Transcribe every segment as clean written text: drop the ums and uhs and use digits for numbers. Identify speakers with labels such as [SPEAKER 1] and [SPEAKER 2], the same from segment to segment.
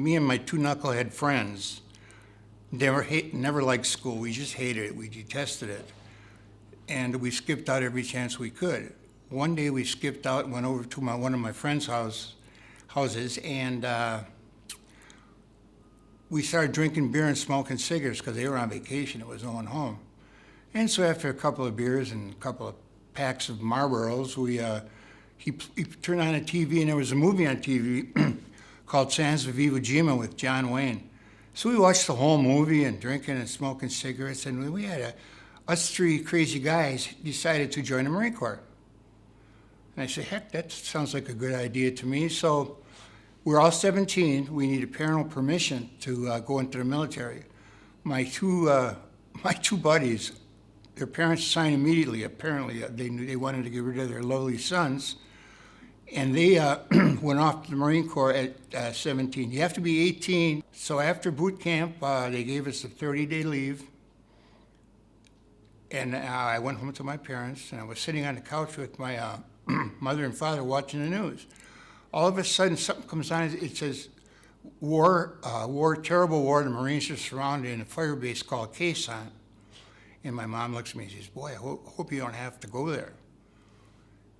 [SPEAKER 1] Me and my two knucklehead friends never liked school. We just hated it. We detested it. And we skipped out every chance we could. One day we skipped out and went over to one of my friends' houses, and we started drinking beer and smoking cigarettes because they were on vacation. It was no one home. And so after a couple of beers and a couple of packs of Marlboros, he turned on the TV, and there was a movie on TV called Sands of Iwo Jima with John Wayne. So we watched the whole movie and drinking and smoking cigarettes, and we had us three crazy guys decided to join the Marine Corps. And I said, heck, that sounds like a good idea to me. So we're all 17. We needed parental permission to go into the military. My two buddies, their parents signed immediately. Apparently, they wanted to get rid of their lovely sons. And they went off to the Marine Corps at 17. You have to be 18. So after boot camp, they gave us a 30-day leave. And I went home to my parents, and I was sitting on the couch with my mother and father watching the news. All of a sudden, something comes on. It says, terrible war. The Marines are surrounded in a fire base called Khe Sanh. And my mom looks at me and says, boy, I hope you don't have to go there.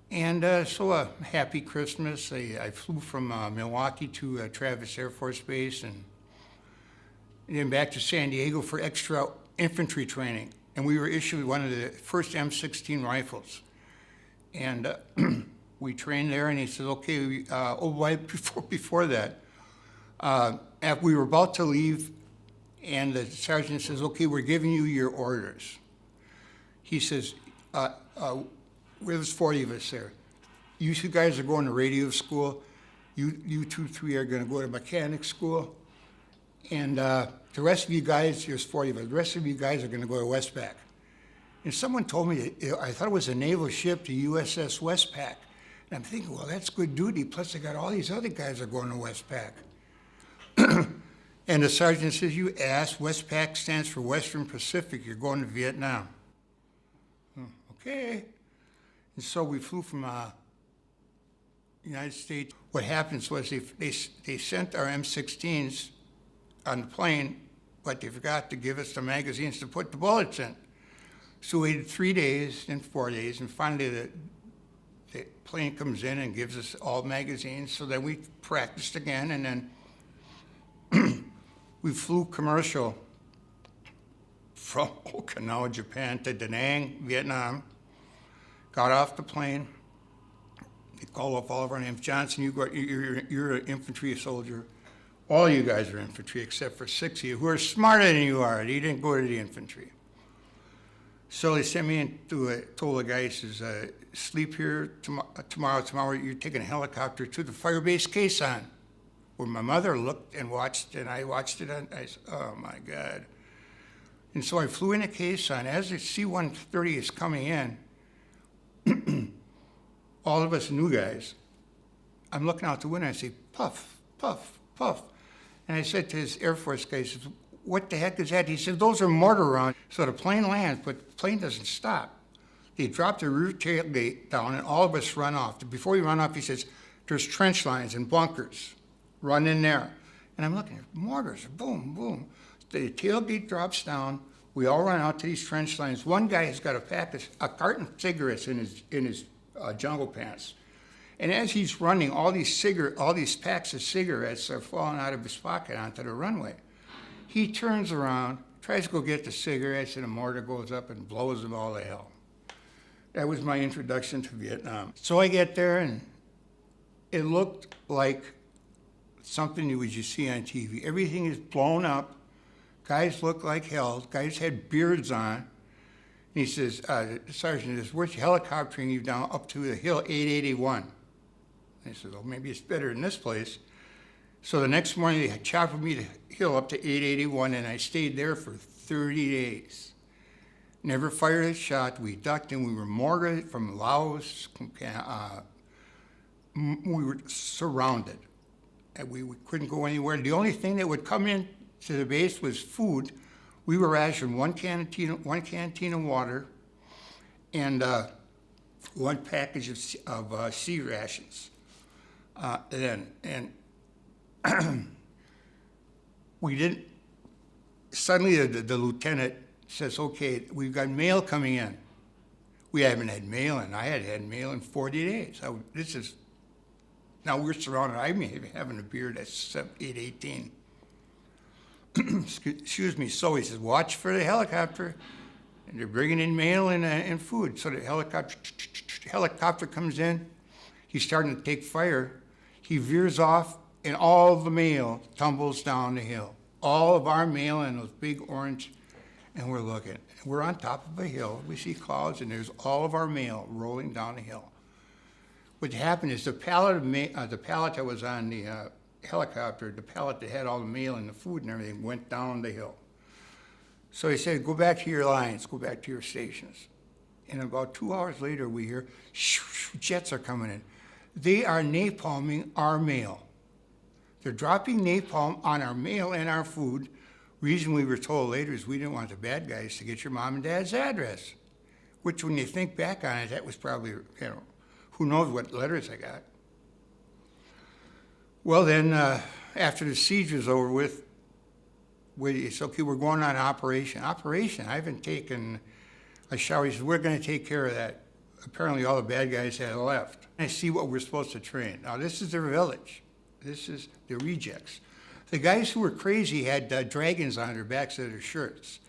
[SPEAKER 1] And so a happy Christmas. I flew from Milwaukee to Travis Air Force Base and then back to San Diego for extra infantry training. And we were issued one of the first M16 rifles. And we trained there, and he said, okay, before that, after we were about to leave, and the sergeant says, okay, we're giving you your orders. He says, there's 40 of us there. You two guys are going to radio school. You two, three are going to go to mechanic school. And the rest of you guys, there's 40 of us, the rest of you guys are going to go to Westpac. And someone told me, I thought it was a naval ship, the USS Westpac. And I'm thinking, well, that's good duty. Plus, I got all these other guys that are going to Westpac. And the sergeant says, you asked, Westpac stands for Western Pacific. You're going to Vietnam. Okay. And so we flew from the United States. What happens was they sent our M16s on the plane, but they forgot to give us the magazines to put the bullets in. So we waited 3 days, then 4 days, and finally the plane comes in and gives us all magazines. So then we practiced again, and then we flew commercial from Okinawa, Japan to Da Nang, Vietnam. Got off the plane. They called off all of our names. Johnson, you're an infantry soldier. All you guys are infantry except for 6 of you who are smarter than you are. You didn't go to the infantry. So they sent me into told the guy, he says, sleep here tomorrow you're taking a helicopter to the fire base Khe Sanh, where my mother looked and watched, and I watched it, and I said, oh my God. And so I flew into Khe Sanh. As the C-130 is coming in, all of us new guys, I'm looking out the window and I say, puff, puff, puff. And I said to this Air Force guy, he says, what the heck is that? He said, those are mortar rounds. So the plane lands, but the plane doesn't stop. They drop the rear tailgate down, and all of us run off. Before we run off, he says, there's trench lines and bunkers. Run in there. And I'm looking at mortars, boom, boom. The tailgate drops down. We all run out to these trench lines. One guy has got a carton of cigarettes in his jungle pants. And as he's running, all these packs of cigarettes are falling out of his pocket onto the runway. He turns around, tries to go get the cigarettes, and a mortar goes up and blows them all to hell. That was my introduction to Vietnam. So I get there, and it looked like something you would just see on TV. Everything is blown up. Guys look like hell. Guys had beards on. And he says, the sergeant says, we're helicoptering you down up to the hill 881. And I said, well, maybe it's better than this place. So the next morning, they chopped me the hill up to 881, and I stayed there for 30 days. Never fired a shot. We ducked, and we were mortared from Laos. We were surrounded, and we couldn't go anywhere. The only thing that would come in to the base was food. We were rationed one canteen of water and one package of sea rations. We didn't, suddenly the lieutenant says, okay, we've got mail coming in. We haven't had mail in. I had had mail in 40 days. Now we're surrounded. I may be having a beard at 18. Excuse me. So he says, watch for the helicopter. And they're bringing in mail and food. So the helicopter comes in. He's starting to take fire. He veers off, and all the mail tumbles down the hill. All of our mail in those big orange, and we're looking. We're on top of a hill. We see clouds, and there's all of our mail rolling down the hill. What happened is the pallet that was on the helicopter, the pallet that had all the mail and the food and everything, went down the hill. So he said, go back to your lines, go back to your stations. And about 2 hours later, we hear, jets are coming in. They are napalming our mail. They're dropping napalm on our mail and our food. Reason we were told later is we didn't want the bad guys to get your mom and dad's address, which when you think back on it, that was probably, who knows what letters I got. Well, then, after the siege was over with, it's okay, we're going on operation. Operation, I haven't taken a shower. He said, we're going to take care of that. Apparently all the bad guys had left. I see what we're supposed to train. Now, this is their village. This is the rejects. The guys who were crazy had dragons on their backs of their shirts.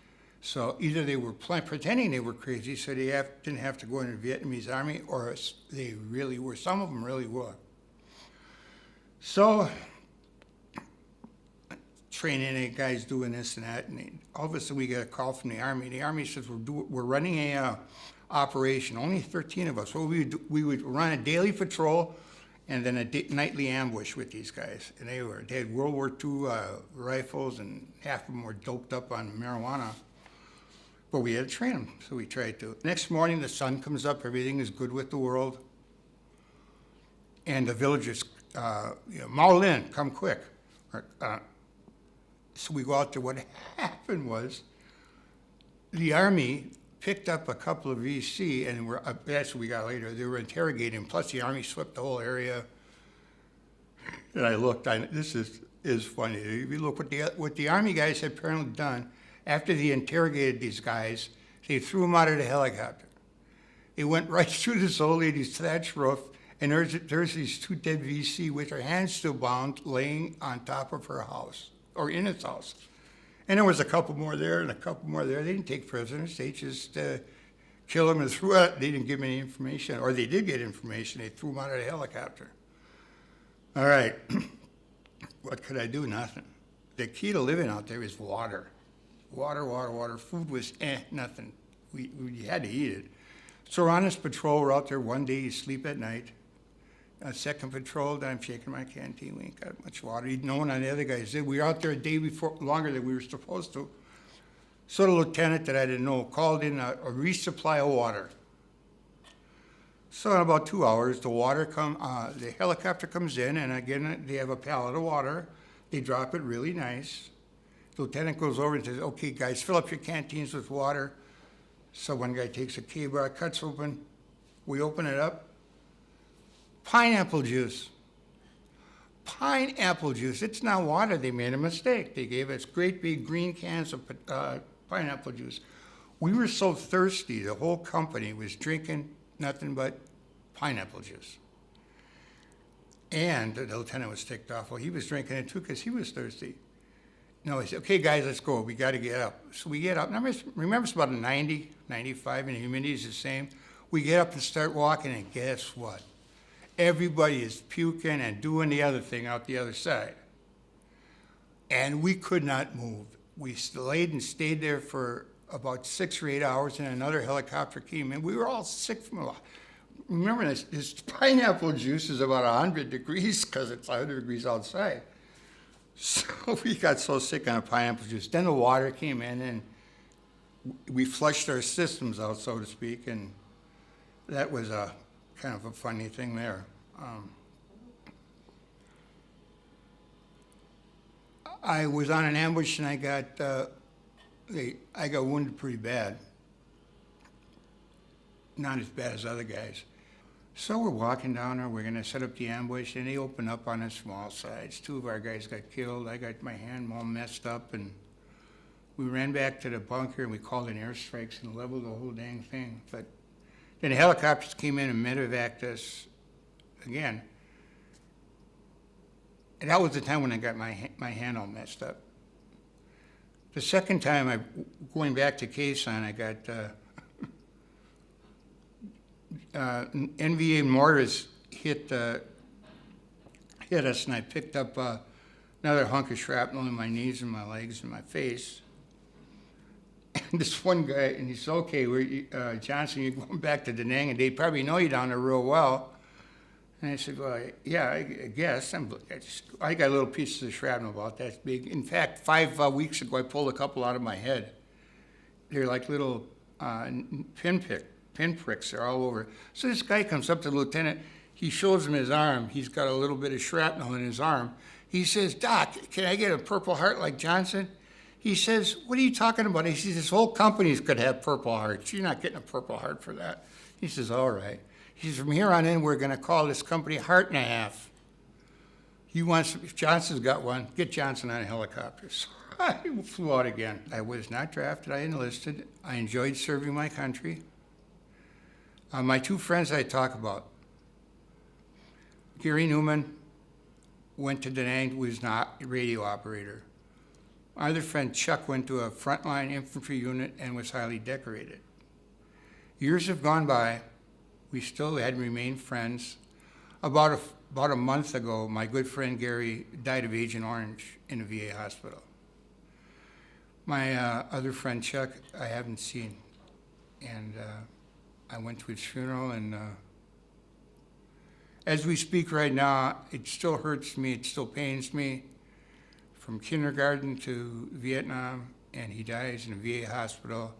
[SPEAKER 1] So either they were pretending they were crazy, so they didn't have to go into the Vietnamese army, or they really were. Some of them really were. So training a guys doing this and that, and all of a sudden we get a call from the army. The army says we're running a operation. Only 13 of us. So we would run a daily patrol and then a nightly ambush with these guys. And they had World War II rifles, and half of them were doped up on marijuana. But we had to train them, so we tried to. Next morning, the sun comes up. Everything is good with the world. And the villagers, Mao Lin, come quick. So we go out there. What happened was the army picked up a couple of VC, and that's what we got later. They were interrogating. Plus, the army swept the whole area. And I looked. This is funny. If you look what the army guys had apparently done after they interrogated these guys, they threw them out of the helicopter. They went right through this old lady's thatch roof, and there's these two dead VC with their hands still bound, laying on top of her house or in its house. And there was a couple more there and a couple more there. They didn't take prisoners. They just killed them and threw out. They didn't give me any information. Or they did get information. They threw them out of the helicopter. All right. What could I do? Nothing. The key to living out there is water. Water. Food was nothing. We had to eat it. So we're on this patrol. We're out there one day. You sleep at night. Second patrol, then I'm shaking my canteen. We ain't got much water. No one on the other guys did. We were out there a day before, longer than we were supposed to. So the lieutenant that I didn't know called in a resupply of water. So in about 2 hours, the helicopter comes in, and again, they have a pallet of water. They drop it really nice. The lieutenant goes over and says, okay, guys, fill up your canteens with water. So one guy takes a K-bar, cuts open. We open it up. Pineapple juice. Pineapple juice. It's not water. They made a mistake. They gave us great big green cans of pineapple juice. We were so thirsty, the whole company was drinking nothing but pineapple juice. And the lieutenant was ticked off. Well, he was drinking it too because he was thirsty. No, he said, okay, guys, let's go. We got to get up. So we get up. Remember, it's about 90, 95, and the humidity is the same. We get up and start walking, and guess what? Everybody is puking and doing the other thing out the other side. And we could not move. We laid and stayed there for about 6 or 8 hours, and another helicopter came in. We were all sick from it. Remember, this pineapple juice is about 100 degrees because it's 100 degrees outside. So we got so sick on the pineapple juice. Then the water came in, and we flushed our systems out, so to speak, and that was kind of a funny thing there. I was on an ambush, and I got wounded pretty bad. Not as bad as other guys. So we're walking down there, we're gonna set up the ambush, and they open up on the small sides. Two of our guys got killed, I got my hand all messed up, and we ran back to the bunker and we called in airstrikes and leveled the whole dang thing. But then the helicopters came in and medevaced us again. And that was the time when I got my hand all messed up. The second time, going back to Khe Sanh, I got NVA mortars hit us, and I picked up another hunk of shrapnel in my knees and my legs and my face. And this one guy, and he said, okay, Johnson, you're going back to Da Nang, and they probably know you down there real well. And I said, well, yeah, I guess. I got little pieces of shrapnel about that big. In fact, 5 weeks ago, I pulled a couple out of my head. They're like little pinpricks. They're all over. So this guy comes up to the lieutenant. He shows him his arm. He's got a little bit of shrapnel in his arm. He says, Doc, can I get a Purple Heart like Johnson? He says, what are you talking about? He says, this whole company could have Purple Hearts. You're not getting a Purple Heart for that. He says, all right. He says, from here on in, we're going to call this company Heart and a Half. If Johnson's got one, get Johnson on a helicopter. So I flew out again. I was not drafted. I enlisted. I enjoyed serving my country. My 2 friends I talk about, Gary Newman went to Da Nang, was not a radio operator. My other friend Chuck went to a frontline infantry unit and was highly decorated. Years have gone by. We still had remained friends. About a month ago, my good friend Gary died of Agent Orange in a VA hospital. My other friend Chuck, I haven't seen, and I went to his funeral, and as we speak right now, it still hurts me, it still pains me. From kindergarten to Vietnam, and he dies in a VA hospital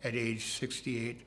[SPEAKER 1] at age 68.